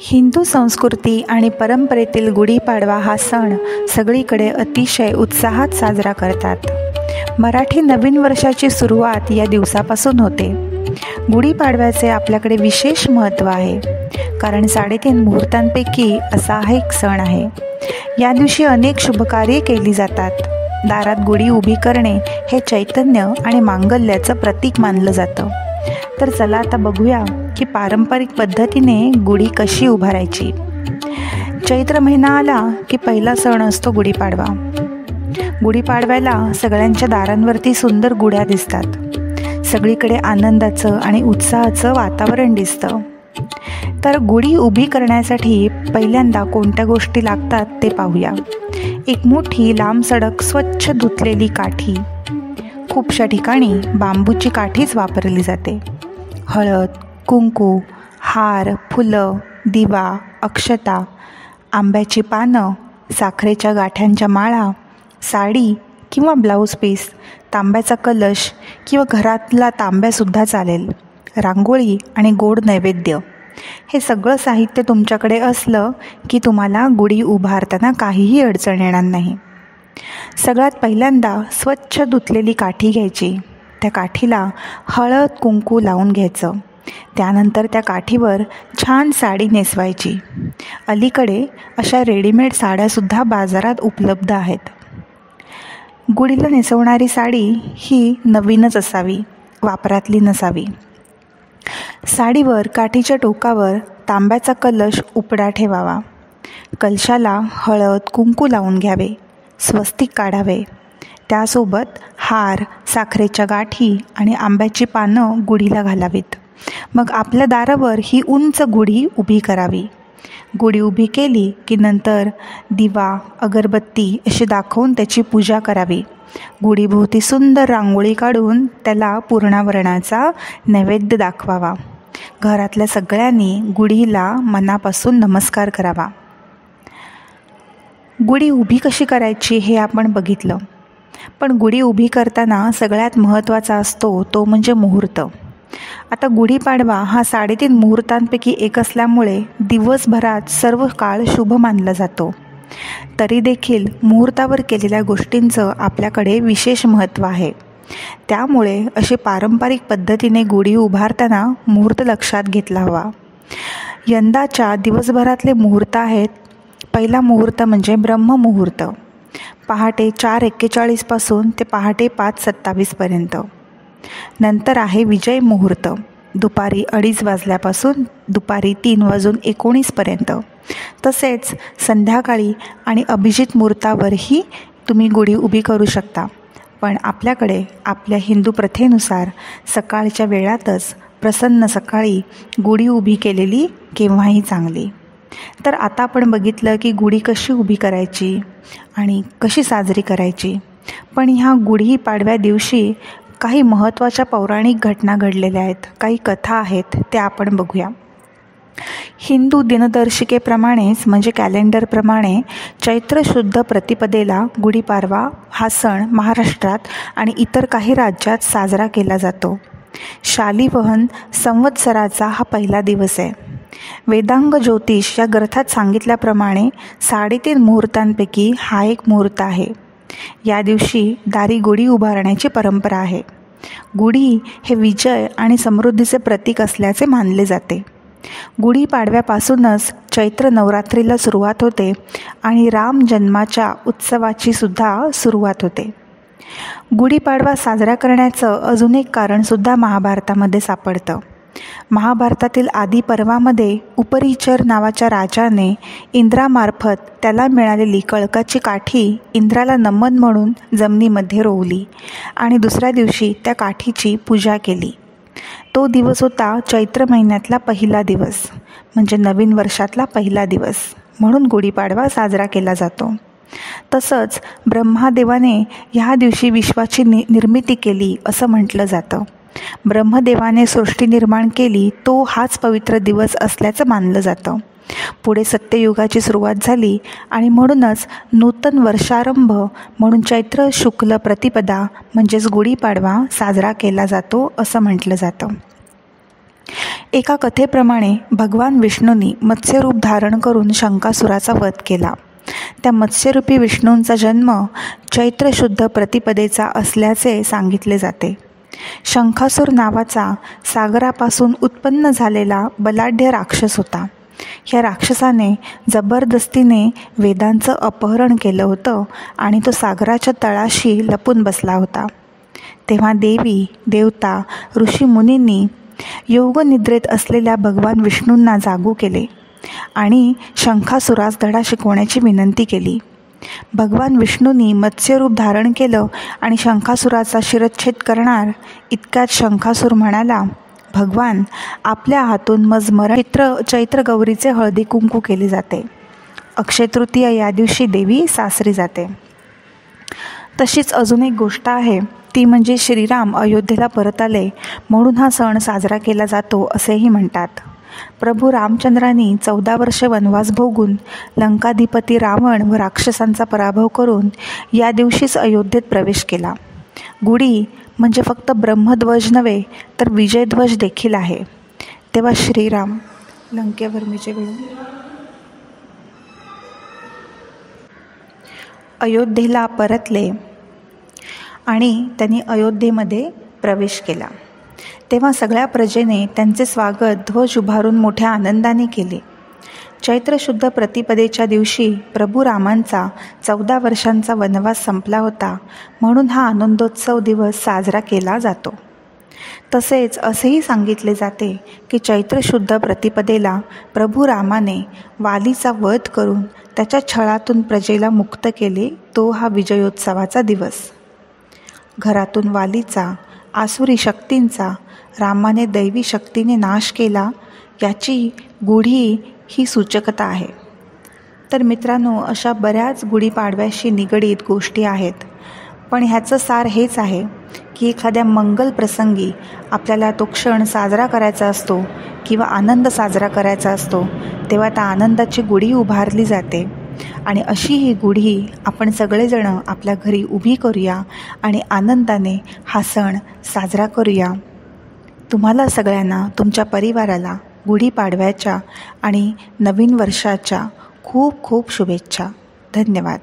हिंदू संस्कृती आणि परंपरेतील गुढीपाडवा हा सण सगळीकडे अतिशय उत्साहात साजरा करतात. मराठी नवीन वर्षाची सुरुवात या दिवसापासून होते. गुढीपाडव्याचे आपल्याकडे विशेष महत्त्व आहे, कारण 3.5 मुहूर्तांपैकी असा हा एक सण आहे. या दिवशी अनेक शुभकार्ये केली जातात. दारात गुढी उभी करणे हे चैतन्य आणि मांगल्याचं प्रतीक मानलं जातं. तर चला आता बघूया की पारंपरिक पद्धतीने गुढी कशी उभारायची. चैत्र महिना आला की पहिला सण असतो गुढीपाडवा. गुढीपाडव्याला सगळ्यांच्या दारांवरती सुंदर गुढ्या दिसतात. सगळीकडे आनंदाचं आणि उत्साहाचं वातावरण दिसतं. तर गुढी उभी करण्यासाठी पहिल्यांदा कोणत्या गोष्टी लागतात ते पाहूया. एक मोठी लांबसडक स्वच्छ धुतलेली काठी. खूपशा ठिकाणी बांबूची काठीच वापरली जाते. हळद, कुंकू, हार, फुलं, दिवा, अक्षता, आंब्याची पानं, साखरेच्या गाठ्यांच्या माळा, साडी किंवा ब्लाऊज पीस, तांब्याचा कलश किंवा घरातला तांब्यासुद्धा चालेल, रांगोळी आणि गोड नैवेद्य. हे सगळं साहित्य तुमच्याकडे असलं की तुम्हाला गुढी उभारताना काहीही अडचण येणार नाही. सगळ्यात पहिल्यांदा स्वच्छ धुतलेली काठी घ्यायची. त्या काठीला हळद कुंकू लावून घ्यायचं. त्यानंतर त्या काठीवर छान साडी नेसवायची. अलीकडे अशा रेडीमेड साड्यासुद्धा बाजारात उपलब्ध आहेत. गुढीला नेसवणारी साडी ही नवीनच असावी, वापरातली नसावी. साडीवर काठीच्या टोकावर तांब्याचा कलश उपडा ठेवावा. कलशाला हळद कुंकू लावून घ्यावे. स्वस्तिक काढावे. त्यासोबत हार, साखरेच्या गाठी आणि आंब्याची पानं गुढीला घालावीत. मग आपल्या दारावर ही उंच गुढी उभी करावी. गुढी उभी केली की नंतर दिवा, अगरबत्ती अशी दाखवून त्याची पूजा करावी. गुढीभोवती सुंदर रांगोळी काढून त्याला पूर्णावरणाचा नैवेद्य दाखवावा. घरातल्या सगळ्यांनी गुढीला मनापासून नमस्कार करावा. गुढी उभी कशी करायची हे आपण बघितलं. पण गुढी उभी करताना सगळ्यात महत्त्वाचा असतो तो म्हणजे मुहूर्त. आता गुढीपाडवा हा 3.5 मुहूर्तांपैकी एक असल्यामुळे दिवसभरात सर्व काळ शुभ मानला जातो. तरी देखील मुहूर्तावर केलेल्या गोष्टींचं आपल्याकडे विशेष महत्त्व आहे. त्यामुळे अशी पारंपरिक पद्धतीने गुढी उभारताना मुहूर्त लक्षात घेतला हवा. यंदाच्या दिवसभरातले मुहूर्त आहेत. पहिला मुहूर्त म्हणजे ब्रह्ममुहूर्त, पहाटे 4:41 पासून ते पहाटे 5:27पर्यंत. नंतर आहे विजय मुहूर्त, दुपारी 2:30 वाजल्यापासून दुपारी 3:19 पर्यंत. तसेच संध्याकाळी आणि अभिजित मुहूर्तावरही तुम्ही गुढी उभी करू शकता. पण आपल्याकडे आपल्या हिंदू प्रथेनुसार सकाळच्या वेळातच प्रसन्न सकाळी गुढी उभी केलेली केव्हाही चांगली. तर आता आपण बघितलं की गुढी कशी उभी करायची आणि कशी साजरी करायची. पण ह्या गुढी पाडव्या दिवशी काही महत्त्वाच्या पौराणिक घटना घडलेल्या आहेत, काही कथा आहेत, त्या आपण बघूया. हिंदू दिनदर्शिकेप्रमाणेच म्हणजे कॅलेंडरप्रमाणे चैत्र शुद्ध प्रतिपदेला गुढीपाडवा हा सण महाराष्ट्रात आणि इतर काही राज्यात साजरा केला जातो. शालिवाहन संवत्सराचा हा पहिला दिवस आहे. वेदांग ज्योतिष या ग्रंथात सांगितल्याप्रमाणे 3.5 मुहूर्तांपैकी हा एक मुहूर्त आहे. या दिवशी दारी गुढी उभारण्याची परंपरा आहे. गुढी हे विजय आणि समृद्धीचे प्रतीक असल्याचे मानले जाते. गुढीपाडव्यापासूनच चैत्र नवरात्रीला सुरुवात होते आणि राम जन्माच्या उत्सवाची सुद्धा सुरुवात होते. गुढीपाडवा साजरा करण्याचं अजून एक कारणसुद्धा महाभारतामध्ये सापडतं. महाभारतातील आदी पर्वामध्ये उपरिचर नावाच्या राजाने इंद्रामार्फत त्याला मिळालेली कळकाची काठी इंद्राला नमन म्हणून जमिनीमध्ये रोवली आणि दुसऱ्या दिवशी त्या काठीची पूजा केली. तो दिवस होता चैत्र महिन्यातला पहिला दिवस, म्हणजे नवीन वर्षातला पहिला दिवस, म्हणून गुढीपाडवा साजरा केला जातो. तसंच ब्रह्मदेवाने ह्या दिवशी विश्वाची निर्मिती केली असं म्हटलं जातं. ब्रह्मदेवाने सृष्टी निर्माण केली तो हाच पवित्र दिवस असल्याचं मानलं जातं. पुढे सत्ययुगाची सुरुवात झाली आणि म्हणूनच नूतन वर्षारंभ म्हणून चैत्र शुक्ल प्रतिपदा म्हणजेच गुढीपाडवा साजरा केला जातो असं म्हटलं जातं. एका कथेप्रमाणे भगवान विष्णूंनी मत्स्यरूप धारण करून शंखासुराचा वध केला. त्या मत्स्यरूपी विष्णूंचा जन्म चैत्र शुद्ध प्रतिपदेचा असल्याचे सांगितले जाते. शंखासूर नावाचा सागरापासून उत्पन्न झालेला बलाढ्य राक्षस होता. या राक्षसाने जबरदस्तीने वेदांचं अपहरण केलं होतं आणि तो सागराच्या तळाशी लपून बसला होता. तेव्हा देवी, देवता, ऋषीमुनींनी योगनिद्रेत असलेल्या भगवान विष्णूंना जागू केले आणि शंखासुरास धडा शिकवण्याची विनंती केली. भगवान विष्णूंनी मत्स्यरूप धारण केलं आणि शंखासुराचा शिरच्छेद करणार इतक्यात शंखासूर म्हणाला, भगवान, आपल्या हातून मजमरण चैत्र गौरीचे हळदी कुंकू केले जाते. अक्षय तृतीया या दिवशी देवी सासरी जाते. तशीच अजून एक गोष्ट आहे, ती म्हणजे श्रीराम अयोध्येला परत आले म्हणून हा सण साजरा केला जातो असेही म्हणतात. प्रभू रामचंद्रांनी 14 वर्षे वनवास भोगून लंकाधिपती रावण व राक्षसांचा पराभव करून या दिवशीच अयोध्येत प्रवेश केला. गुढी म्हणजे फक्त ब्रह्मध्वज नव्हे तर विजयध्वज देखील आहे. तेव्हा श्रीराम लंकेवर विजय मिळवून अयोध्येला परतले आणि त्यांनी अयोध्येमध्ये प्रवेश केला. तेव्हा सगळ्या प्रजेने त्यांचे स्वागत ध्वज उभारून मोठ्या आनंदाने केले. चैत्र शुद्ध प्रतिपदेच्या दिवशी प्रभू रामांचा 14 वर्षांचा वनवास संपला होता म्हणून हा आनंदोत्सव दिवस साजरा केला जातो. तसेच असेही सांगितले जाते की चैत्र शुद्ध प्रतिपदेला प्रभू रामाने वालीचा वध करून त्याच्या छळातून प्रजेला मुक्त केले, तो हा विजयोत्सवाचा दिवस. घरातून वालीचा, आसुरी शक्तींचा रामाने दैवी शक्तीने नाश केला, याची गुढी ही सूचकता आहे. तर मित्रांनो, अशा बऱ्याच गुढीपाडव्याशी निगडीत गोष्टी आहेत. पण ह्याचं सार हेच आहे की एखाद्या मंगल प्रसंगी आपल्याला तो क्षण साजरा करायचा असतो किंवा आनंद साजरा करायचा असतो, तेव्हा त्या आनंदाची गुढी उभारली जाते. आणि अशी ही गुढी आपण सगळेजण आपल्या घरी उभी करूया आणि आनंदाने हा सण साजरा करूया. तुम्हाला सगळ्यांना, तुमच्या परिवाराला गुढीपाडव्याच्या आणि नवीन वर्षाच्या खूप खूप शुभेच्छा. धन्यवाद.